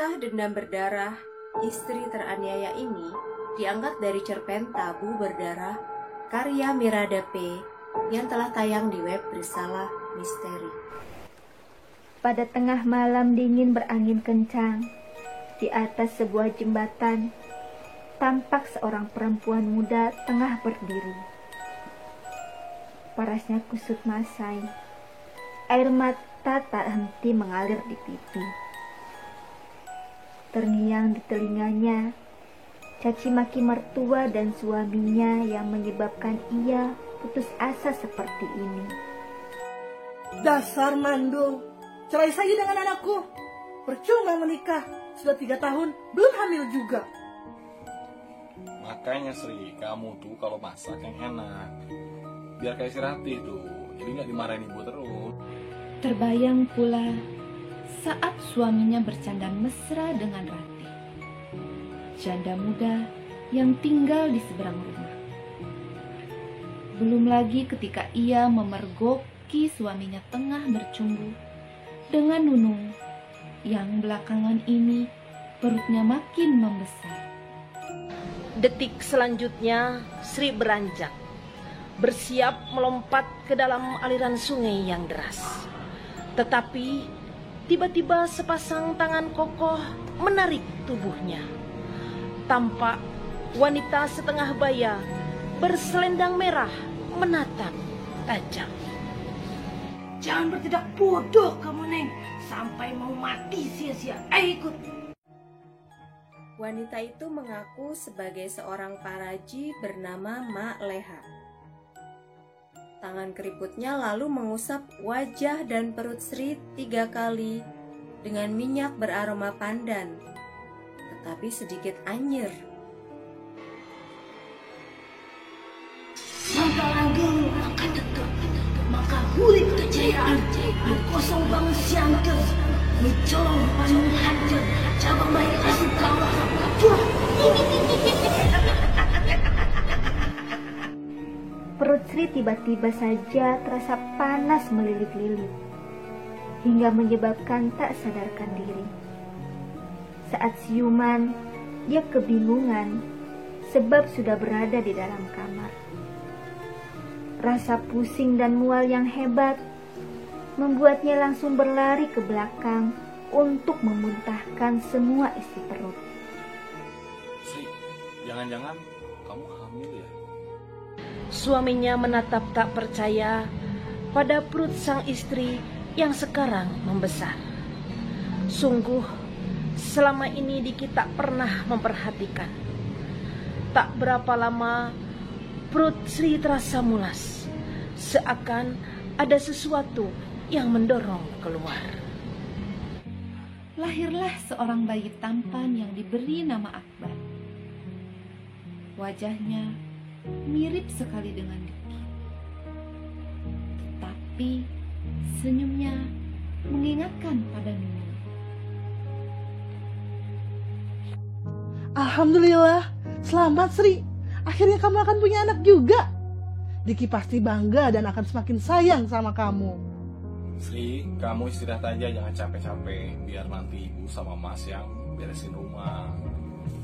Kisah dendam berdarah istri teraniaya ini diangkat dari cerpen Tabu Berdarah karya Mirada P. yang telah tayang di web Risalah Misteri. Pada tengah malam dingin berangin kencang, di atas sebuah jembatan, tampak seorang perempuan muda tengah berdiri. Parasnya kusut masai, air mata tak henti mengalir di pipi. Terngiang di telinganya caci maki mertua dan suaminya yang menyebabkan ia putus asa seperti ini. Dasar mandul, cerai saja dengan anakku. Percuma menikah, sudah 3 tahun, belum hamil juga. Makanya Sri, kamu tuh kalau masak yang enak, biar kayak si Ratih tuh, jadi nggak dimarahin ibu terus. Terbayang pula saat suaminya bercanda mesra dengan Ratih, janda muda yang tinggal di seberang rumah. Belum lagi ketika ia memergoki suaminya tengah bercumbu dengan Nunung yang belakangan ini perutnya makin membesar. Detik selanjutnya Sri beranjak, bersiap melompat ke dalam aliran sungai yang deras. Tetapi tiba-tiba sepasang tangan kokoh menarik tubuhnya. Tampak wanita setengah baya berselendang merah menatap tajam. Jangan bertindak bodoh kamu, Neng. Sampai mau mati sia-sia. Ikut. Wanita itu mengaku sebagai seorang paraji bernama Mak Leha. Tangan keriputnya lalu mengusap wajah dan perut Sri 3 kali dengan minyak beraroma pandan, tetapi sedikit anyir. Maka langgeng, maka tetap, maka hulik kejayaan, kosong banget siangker, mencolong paling hancur, cabang bayi asli kawah, curah. Perut Sri tiba-tiba saja terasa panas melilit-lilit, hingga menyebabkan tak sadarkan diri. Saat siuman, dia kebingungan sebab sudah berada di dalam kamar. Rasa pusing dan mual yang hebat membuatnya langsung berlari ke belakang untuk memuntahkan semua isi perut. Sri, jangan-jangan kamu hamil ya? Suaminya menatap tak percaya pada perut sang istri yang sekarang membesar. Sungguh, selama ini Diki tak pernah memperhatikan. Tak berapa lama, perut Sri terasa mulas, seakan ada sesuatu yang mendorong keluar. Lahirlah seorang bayi tampan yang diberi nama Akbar. Wajahnya mirip sekali dengan Diki, tetapi senyumnya mengingatkan pada Nunung. Alhamdulillah, selamat Sri. Akhirnya kamu akan punya anak juga. Diki pasti bangga dan akan semakin sayang sama kamu. Sri, kamu istirahat aja, jangan capek-capek, biar nanti ibu sama mas yang beresin rumah,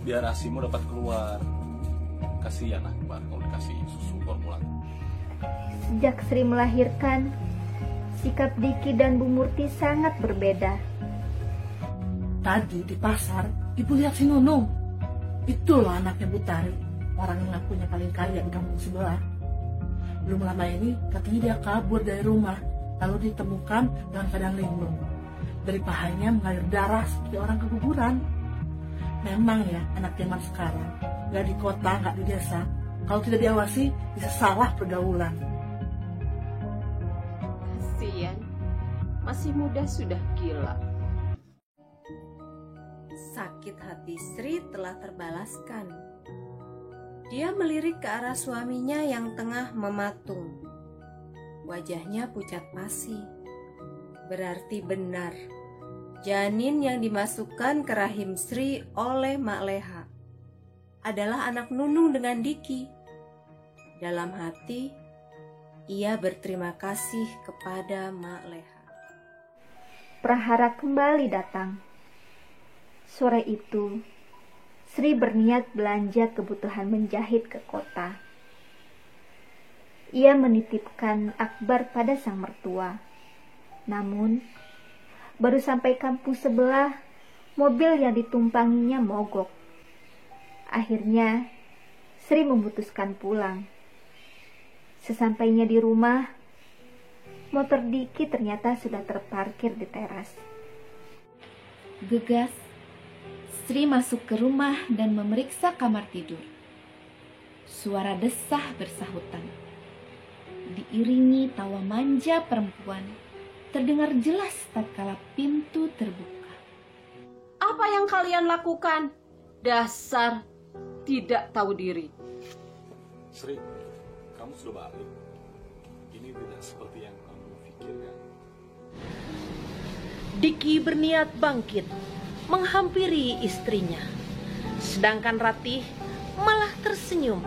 biar asimu dapat keluar. Kasihan Akbar kalau dikasih susu formula. Sejak Sri melahirkan, sikap Diki dan Bu Murti sangat berbeda. Tadi di pasar, ibu lihat si Nunung. Itulah anaknya Bu Tari, orang yang ngakunya paling kaya di kampung sebelah. Belum lama ini katanya dia kabur dari rumah, lalu ditemukan dalam keadaan linglung. Dari pahanya mengalir darah seperti orang keguguran. Memang ya, anak zaman sekarang, gak di kota, gak di desa, kalau tidak diawasi bisa salah pergaulan. Kasian, masih muda sudah gila. Sakit hati Sri telah terbalaskan. Dia melirik ke arah suaminya yang tengah mematung. Wajahnya pucat pasi. Berarti benar, janin yang dimasukkan ke rahim Sri oleh Mak Leha adalah anak Nunung dengan Diki. Dalam hati, ia berterima kasih kepada Mak Leha. Prahara kembali datang. Sore itu, Sri berniat belanja kebutuhan menjahit ke kota. Ia menitipkan Akbar pada sang mertua. Namun, baru sampai kampung sebelah, mobil yang ditumpanginya mogok. Akhirnya, Sri memutuskan pulang. Sesampainya di rumah, motor Diki ternyata sudah terparkir di teras. Gegas, Sri masuk ke rumah dan memeriksa kamar tidur. Suara desah bersahutan, diiringi tawa manja perempuan, terdengar jelas tatkala pintu terbuka. Apa yang kalian lakukan? Dasar tidak tahu diri. Sri, kamu sudah balik. Ini tidak seperti yang kamu pikirkan. Diki berniat bangkit menghampiri istrinya, sedangkan Ratih malah tersenyum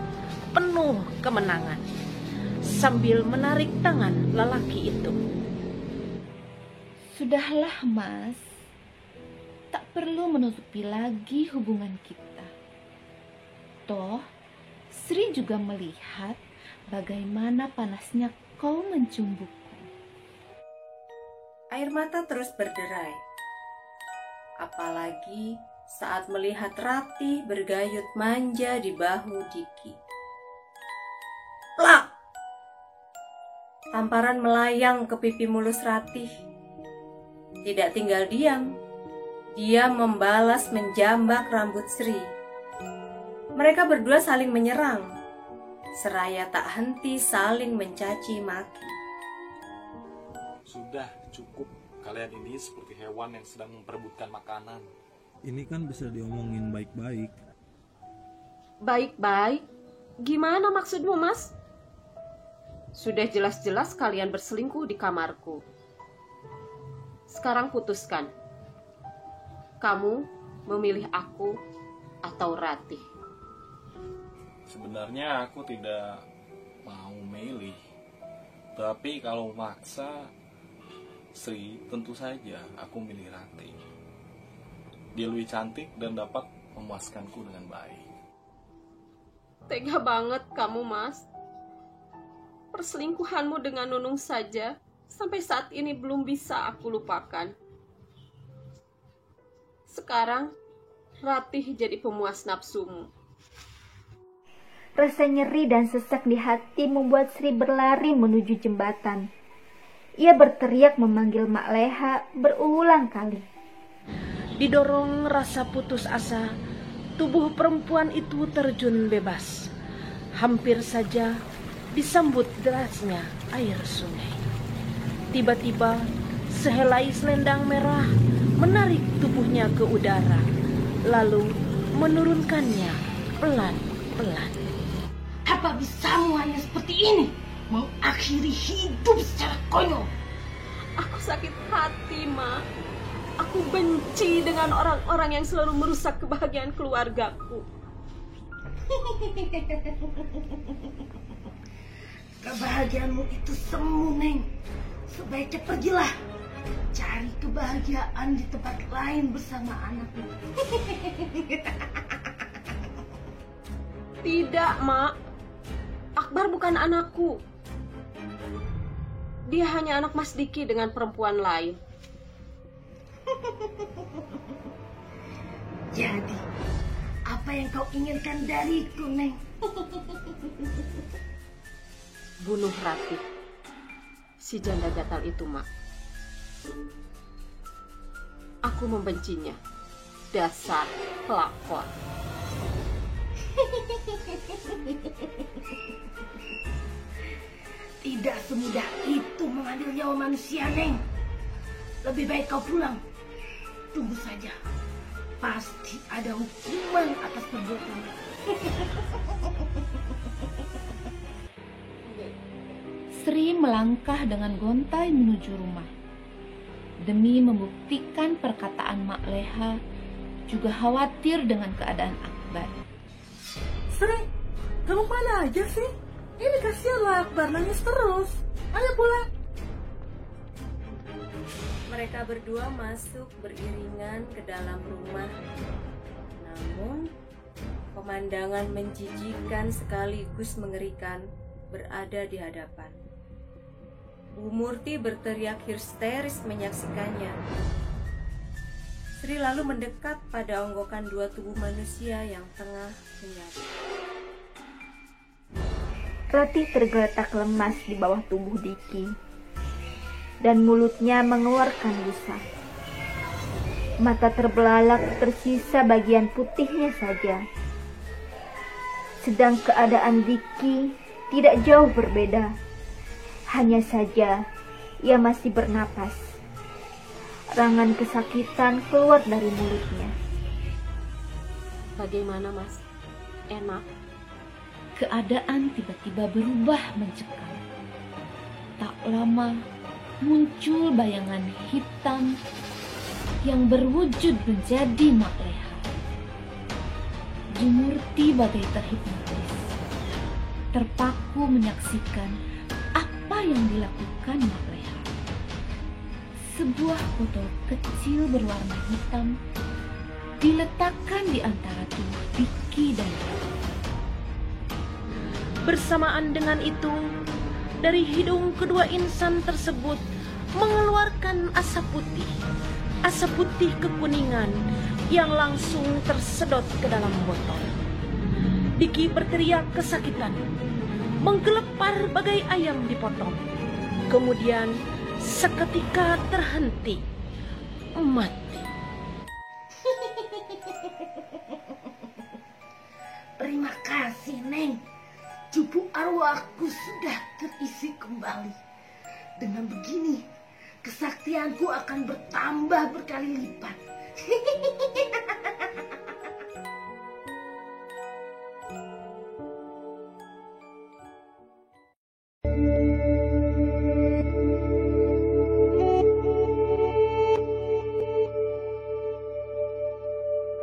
penuh kemenangan sambil menarik tangan lelaki itu. Sudahlah, Mas. Tak perlu menutupi lagi hubungan kita. Toh, Sri juga melihat bagaimana panasnya kau mencumbuku. Air mata terus berderai. Apalagi saat melihat Ratih bergayut manja di bahu Diki. Lak! Tamparan melayang ke pipi mulus Ratih. Tidak tinggal diam, dia membalas menjambak rambut Sri. Mereka berdua saling menyerang, seraya tak henti saling mencaci maki. Sudah cukup, kalian ini seperti hewan yang sedang memperebutkan makanan. Ini kan bisa diomongin baik-baik. Baik-baik? Gimana maksudmu, Mas? Sudah jelas-jelas kalian berselingkuh di kamarku. Sekarang putuskan. Kamu memilih aku atau Ratih? Sebenarnya aku tidak mau milih. Tapi kalau maksa, Sri, tentu saja aku milih Ratih. Dia lebih cantik dan dapat memuaskanku dengan baik. Tega banget kamu, Mas. Perselingkuhanmu dengan Nunung saja sampai saat ini belum bisa aku lupakan. Sekarang Ratih jadi pemuas nafsumu. Rasa nyeri dan sesak di hati membuat Sri berlari menuju jembatan. Ia berteriak memanggil Mak Leha berulang kali. Didorong rasa putus asa, tubuh perempuan itu terjun bebas. Hampir saja disambut derasnya air sungai. Tiba-tiba sehelai selendang merah menarik tubuhnya ke udara, lalu menurunkannya pelan-pelan. Apa bisamu hanya seperti ini? Mengakhiri hidup secara konyol. Aku sakit hati, Ma. Aku benci dengan orang-orang yang selalu merusak kebahagiaan keluargaku. Kebahagiaanmu itu semu, Neng. Sebaiknya pergilah cari kebahagiaan di tempat lain bersama anakmu. Tidak, Mak. Akbar bukan anakku. Dia hanya anak Mas Diki dengan perempuan lain. Jadi, apa yang kau inginkan dariku, Neng? Bunuh Ratih, si janda gatal itu, Mak. Aku membencinya. Dasar pelakor. Tidak semudah itu mengambil nyawa manusia, Neng. Lebih baik kau pulang. Tunggu saja. Pasti ada hukuman atas perbuatanmu. Sri melangkah dengan gontai menuju rumah. Demi membuktikan perkataan Mak Leha, juga khawatir dengan keadaan Akbar. Sri, kamu mana aja sih? Ini kasihanlah Akbar nangis terus. Ayo pulang. Mereka berdua masuk beriringan ke dalam rumah. Namun, pemandangan menjijikan sekaligus mengerikan berada di hadapan. Bu Murti berteriak histeris menyaksikannya. Sri lalu mendekat pada onggokan dua tubuh manusia yang tengah menyatu. Ratih tergeletak lemas di bawah tubuh Diki, dan mulutnya mengeluarkan busa. Mata terbelalak, tersisa bagian putihnya saja. Sedang keadaan Diki tidak jauh berbeda. Hanya saja ia masih bernapas. Rangan kesakitan keluar dari mulutnya. Bagaimana, Mas? Enak? Keadaan tiba-tiba berubah mencekam. Tak lama muncul bayangan hitam yang berwujud menjadi Mak Leha. Bu Murti bagai terhipnotis, terpaku menyaksikan apa yang dilakukan Mak Leha. Sebuah botol kecil berwarna hitam diletakkan di antara tubuh Diki dan Ratih. Bersamaan dengan itu, dari hidung kedua insan tersebut mengeluarkan asap putih kekuningan yang langsung tersedot ke dalam botol. Diki berteriak kesakitan, menggelepar bagai ayam dipotong. Kemudian seketika terhenti, mati. Terima kasih, Neng. Cupu arwahku sudah terisi kembali. Dengan begini, kesaktianku akan bertambah berkali lipat.